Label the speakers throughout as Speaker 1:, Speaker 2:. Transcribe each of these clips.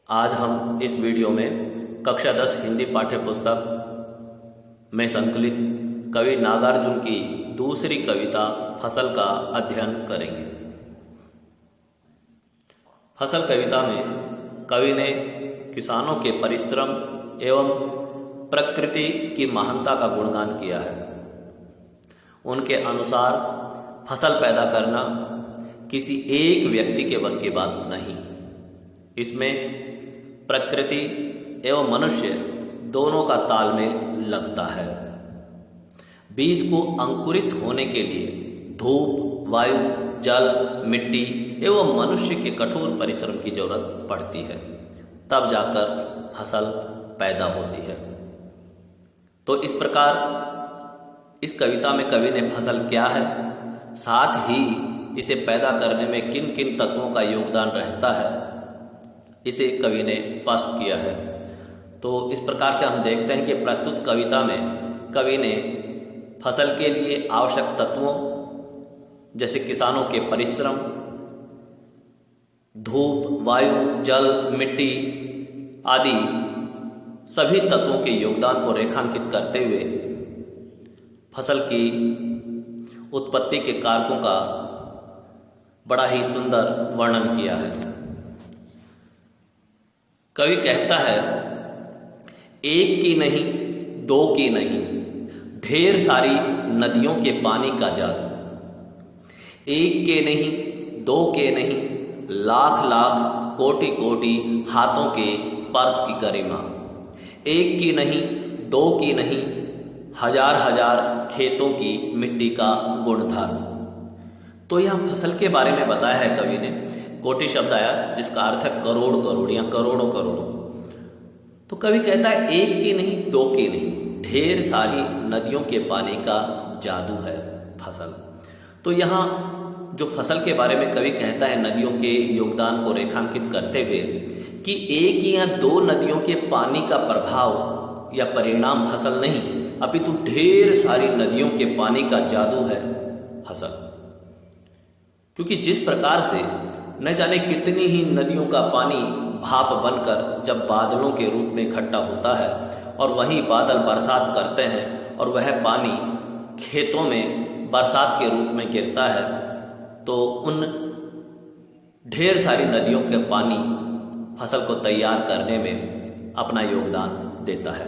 Speaker 1: आज हम इस वीडियो में कक्षा 10 हिंदी पाठ्य पुस्तक में संकलित कवि नागार्जुन की दूसरी कविता फसल का अध्ययन करेंगे। फसल कविता में कवि ने किसानों के परिश्रम एवं प्रकृति की महानता का गुणगान किया है। उनके अनुसार फसल पैदा करना किसी एक व्यक्ति के बस की बात नहीं। इसमें प्रकृति एवं मनुष्य दोनों का तालमेल लगता है। बीज को अंकुरित होने के लिए धूप, वायु, जल, मिट्टी एवं मनुष्य के कठोर परिश्रम की जरूरत पड़ती है, तब जाकर फसल पैदा होती है। तो इस प्रकार इस कविता में कवि ने फसल क्या है, साथ ही इसे पैदा करने में किन किन तत्वों का योगदान रहता है, इसे कवि ने स्पष्ट किया है। तो इस प्रकार से हम देखते हैं कि प्रस्तुत कविता में कवि ने फसल के लिए आवश्यक तत्वों जैसे किसानों के परिश्रम, धूप, वायु, जल, मिट्टी आदि सभी तत्वों के योगदान को रेखांकित करते हुए फसल की उत्पत्ति के कारकों का बड़ा ही सुंदर वर्णन किया है। कवि कहता है, एक की नहीं, दो की नहीं, ढेर सारी नदियों के पानी का जादू। एक के नहीं, दो के नहीं, लाख लाख कोटि कोटि हाथों के स्पर्श की गरिमा। एक की नहीं, दो की नहीं, हजार हजार खेतों की मिट्टी का गुणधर्म। तो यहाँ फसल के बारे में बताया है कवि ने। कोटि शब्द आया जिसका अर्थ है करोड़ करोड़ या करोड़ों करोड़ों। तो कवि कहता है, एक की नहीं, दो की नहीं, ढेर सारी नदियों के पानी का जादू है फसल। तो यहाँ जो फसल के बारे में कवि कहता है, नदियों के योगदान को रेखांकित करते हुए कि एक या दो नदियों के पानी का प्रभाव या परिणाम फसल नहीं, अपितु ढेर सारी नदियों के पानी का जादू है फसल। क्योंकि जिस प्रकार से न जाने कितनी ही नदियों का पानी भाप बनकर जब बादलों के रूप में इकट्ठा होता है और वहीं बादल बरसात करते हैं और वह पानी खेतों में बरसात के रूप में गिरता है, तो उन ढेर सारी नदियों के पानी फसल को तैयार करने में अपना योगदान देता है।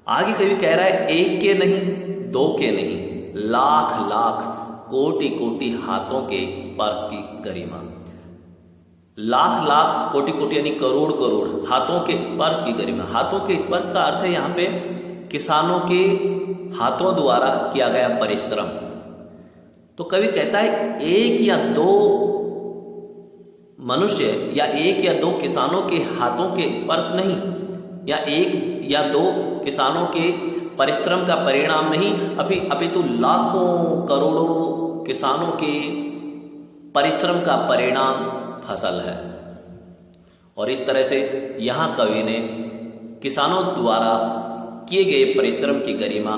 Speaker 1: आगे कवि कह रहा है, एक के नहीं, दो के नहीं, लाख लाख कोटि कोटि हाथों के स्पर्श की गरिमा। लाख लाख कोटि कोटि यानी करोड़ करोड़ हाथों के स्पर्श की गरिमा। हाथों के स्पर्श का अर्थ है यहाँ पे किसानों के हाथों द्वारा किया गया परिश्रम। तो कवि कहता है, एक या दो मनुष्य या एक या दो किसानों के हाथों के स्पर्श नहीं, या एक या दो किसानों के परिश्रम का परिणाम नहीं, अपितु लाखों करोड़ों किसानों के परिश्रम का परिणाम फसल है। और इस तरह से यहाँ कवि ने किसानों द्वारा किए गए परिश्रम की गरिमा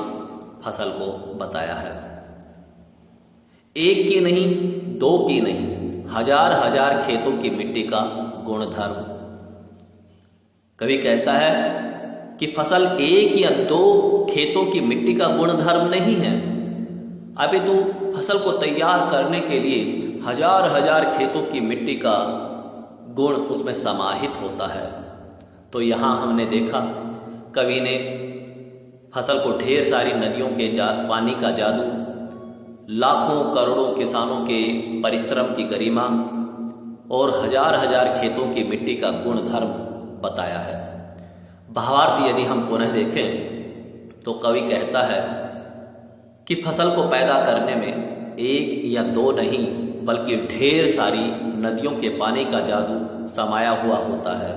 Speaker 1: फसल को बताया है। एक की नहीं, दो की नहीं, हजार हजार खेतों की मिट्टी का गुणधर्म। कवि कहता है कि फसल एक या दो खेतों की मिट्टी का गुणधर्म नहीं है, अपितु फसल को तैयार करने के लिए हजार हजार खेतों की मिट्टी का गुण उसमें समाहित होता है। तो यहाँ हमने देखा कवि ने फसल को ढेर सारी नदियों के पानी का जादू, लाखों करोड़ों किसानों के परिश्रम की गरिमा और हजार हजार खेतों की मिट्टी का गुणधर्म बताया है। भावार्थ यदि हम पुनः देखें तो कवि कहता है कि फसल को पैदा करने में एक या दो नहीं बल्कि ढेर सारी नदियों के पानी का जादू समाया हुआ होता है।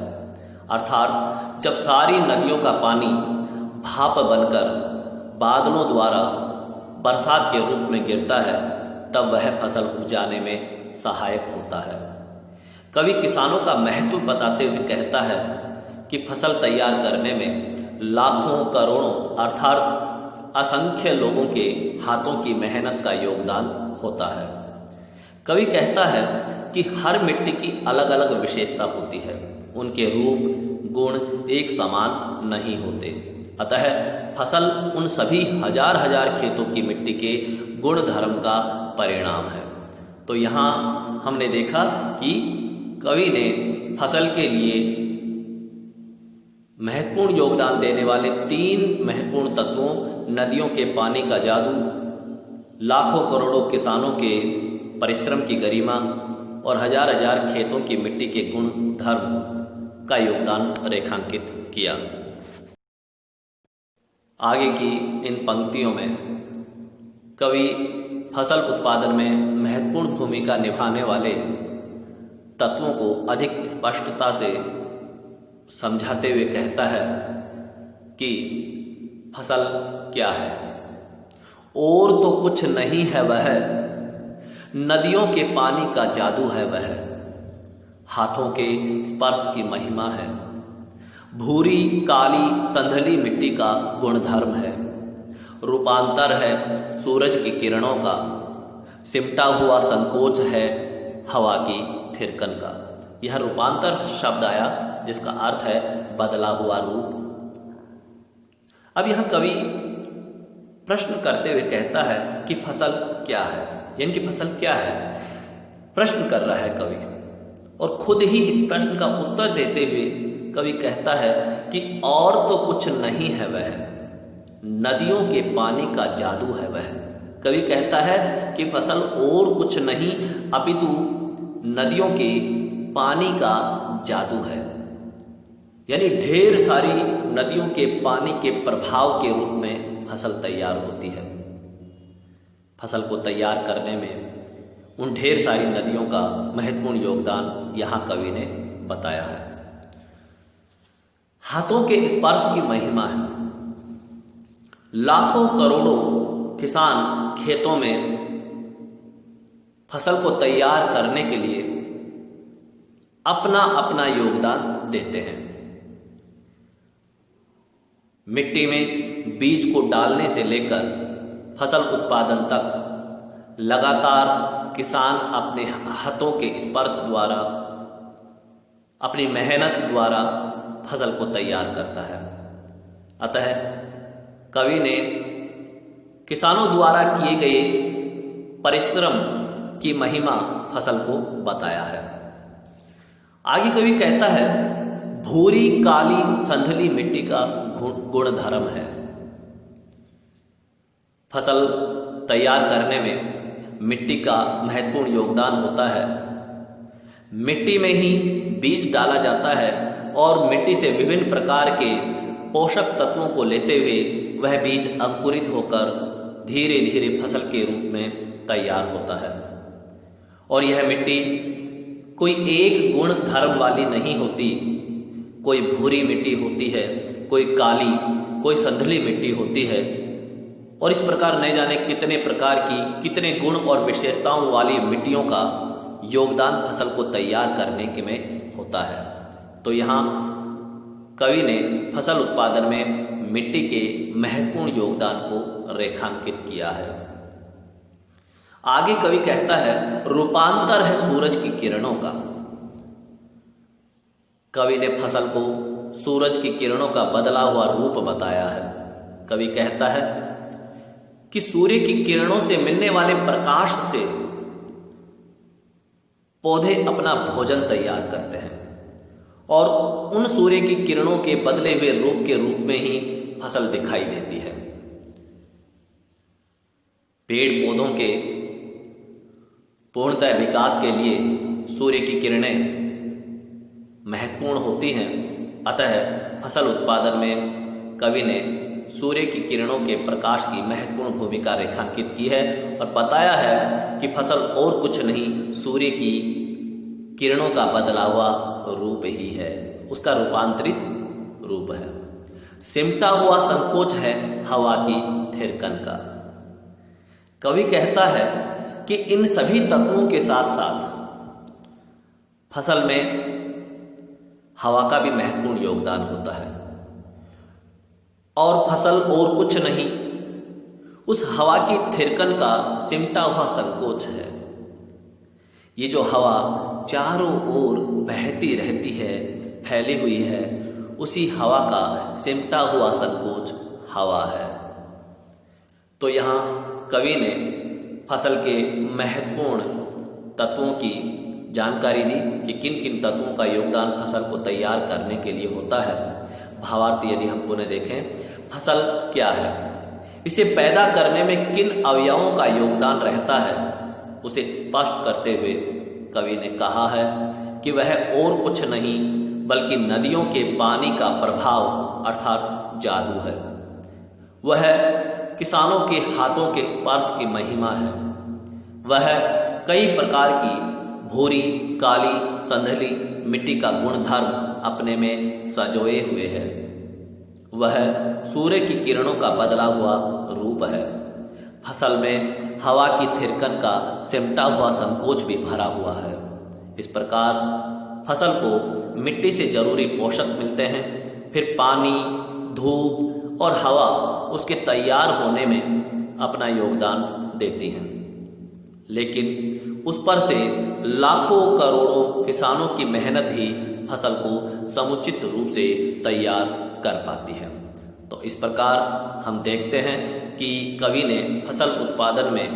Speaker 1: अर्थात जब सारी नदियों का पानी भाप बनकर बादलों द्वारा बरसात के रूप में गिरता है, तब वह फसल उपजाने में सहायक होता है। कवि किसानों का महत्व बताते हुए कहता है कि फसल तैयार करने में लाखों करोड़ों अर्थात असंख्य लोगों के हाथों की मेहनत का योगदान होता है। कवि कहता है कि हर मिट्टी की अलग अलग विशेषता होती है, उनके रूप गुण एक समान नहीं होते। अतः फसल उन सभी हजार हजार खेतों की मिट्टी के गुण धर्म का परिणाम है। तो यहाँ हमने देखा कि कवि ने फसल के लिए महत्वपूर्ण योगदान देने वाले 3 महत्वपूर्ण तत्वों, नदियों के पानी का जादू, लाखों करोड़ों किसानों के परिश्रम की गरिमा और हजार हजार खेतों की मिट्टी के गुण धर्म का योगदान रेखांकित किया। आगे की इन पंक्तियों में कवि फसल उत्पादन में महत्वपूर्ण भूमिका निभाने वाले तत्वों को अधिक स्पष्टता से समझाते हुए कहता है कि फसल क्या है। और तो कुछ नहीं है वह, नदियों के पानी का जादू है वह, हाथों के स्पर्श की महिमा है, भूरी काली संधली मिट्टी का गुणधर्म है, रूपांतर है सूरज की किरणों का, सिमटा हुआ संकोच है हवा की थिरकन का। यह रूपांतर शब्द आया जिसका अर्थ है बदला हुआ रूप। अब यह कवि प्रश्न करते हुए कहता है कि फसल क्या है, यानी कि फसल क्या है, प्रश्न कर रहा है कवि। और खुद ही इस प्रश्न का उत्तर देते हुए कवि कहता है कि और तो कुछ नहीं है वह, नदियों के पानी का जादू है वह। कवि कहता है कि फसल और कुछ नहीं अपितु नदियों के पानी का जादू है, यानी ढेर सारी नदियों के पानी के प्रभाव के रूप में फसल तैयार होती है। फसल को तैयार करने में उन ढेर सारी नदियों का महत्वपूर्ण योगदान यहाँ कवि ने बताया है। हाथों के स्पर्श की महिमा है। लाखों करोड़ों किसान खेतों में फसल को तैयार करने के लिए अपना अपना योगदान देते हैं। मिट्टी में बीज को डालने से लेकर फसल उत्पादन तक लगातार किसान अपने हाथों के स्पर्श द्वारा, अपनी मेहनत द्वारा फसल को तैयार करता है। अतः कवि ने किसानों द्वारा किए गए परिश्रम की महिमा फसल को बताया है। आगे कवि कहता है भूरी काली संधली मिट्टी का गुण धर्म है। फसल तैयार करने में मिट्टी का महत्वपूर्ण योगदान होता है। मिट्टी में ही बीज डाला जाता है और मिट्टी से विभिन्न प्रकार के पोषक तत्वों को लेते हुए वह बीज अंकुरित होकर धीरे धीरे फसल के रूप में तैयार होता है। और यह मिट्टी कोई एक गुण धर्म वाली नहीं होती, कोई भूरी मिट्टी होती है, कोई काली, कोई संधली मिट्टी होती है, और इस प्रकार न जाने कितने प्रकार की कितने गुण और विशेषताओं वाली मिट्टियों का योगदान फसल को तैयार करने के में होता है। तो यहाँ कवि ने फसल उत्पादन में मिट्टी के महत्वपूर्ण योगदान को रेखांकित किया है। आगे कवि कहता है रूपांतर है सूरज की किरणों का। कवि ने फसल को सूरज की किरणों का बदला हुआ रूप बताया है। कवि कहता है कि सूर्य की किरणों से मिलने वाले प्रकाश से पौधे अपना भोजन तैयार करते हैं और उन सूर्य की किरणों के बदले हुए रूप के रूप में ही फसल दिखाई देती है। पेड़ पौधों के पूर्णतः विकास के लिए सूर्य की किरणें महत्वपूर्ण होती हैं। अतः फसल उत्पादन में कवि ने सूर्य की किरणों के प्रकाश की महत्वपूर्ण भूमिका रेखांकित की है और बताया है कि फसल और कुछ नहीं सूर्य की किरणों का बदला हुआ रूप ही है, उसका रूपांतरित रूप है। सिमटा हुआ संकोच है हवा की थिरकन का। कवि कहता है कि इन सभी तत्वों के साथ साथ फसल में हवा का भी महत्वपूर्ण योगदान होता है और फसल और कुछ नहीं उस हवा की थिरकन का सिमटा हुआ संकोच है। ये जो हवा चारों ओर बहती रहती है, फैली हुई है, उसी हवा का सिमटा हुआ संकोच हवा है। तो यहाँ कवि ने फसल के महत्वपूर्ण तत्वों की जानकारी दी कि किन किन तत्वों का योगदान फसल को तैयार करने के लिए होता है। भावार्थ यदि हम पुनः देखें, फसल क्या है, इसे पैदा करने में किन अवयवों का योगदान रहता है, उसे स्पष्ट करते हुए कवि ने कहा है कि वह और कुछ नहीं बल्कि नदियों के पानी का प्रभाव अर्थात जादू है। वह किसानों के हाथों के स्पर्श की महिमा है। वह कई प्रकार की भूरी, काली, संधली मिट्टी का गुणधर्म अपने में सजोए हुए है। वह सूर्य की किरणों का बदला हुआ रूप है। फसल में हवा की थिरकन का सिमटा हुआ संकोच भी भरा हुआ है। इस प्रकार फसल को मिट्टी से जरूरी पोषक मिलते हैं, फिर पानी, धूप और हवा उसके तैयार होने में अपना योगदान देती हैं। लेकिन उस पर से लाखों करोड़ों किसानों की मेहनत ही फसल को समुचित रूप से तैयार कर पाती है। तो इस प्रकार हम देखते हैं कि कवि ने फसल उत्पादन में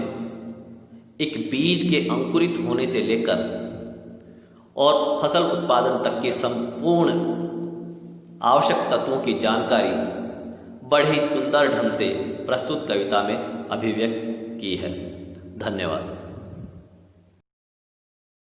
Speaker 1: एक बीज के अंकुरित होने से लेकर और फसल उत्पादन तक के संपूर्ण आवश्यक तत्वों की जानकारी बड़े ही सुंदर ढंग से प्रस्तुत कविता में अभिव्यक्त की है। धन्यवाद।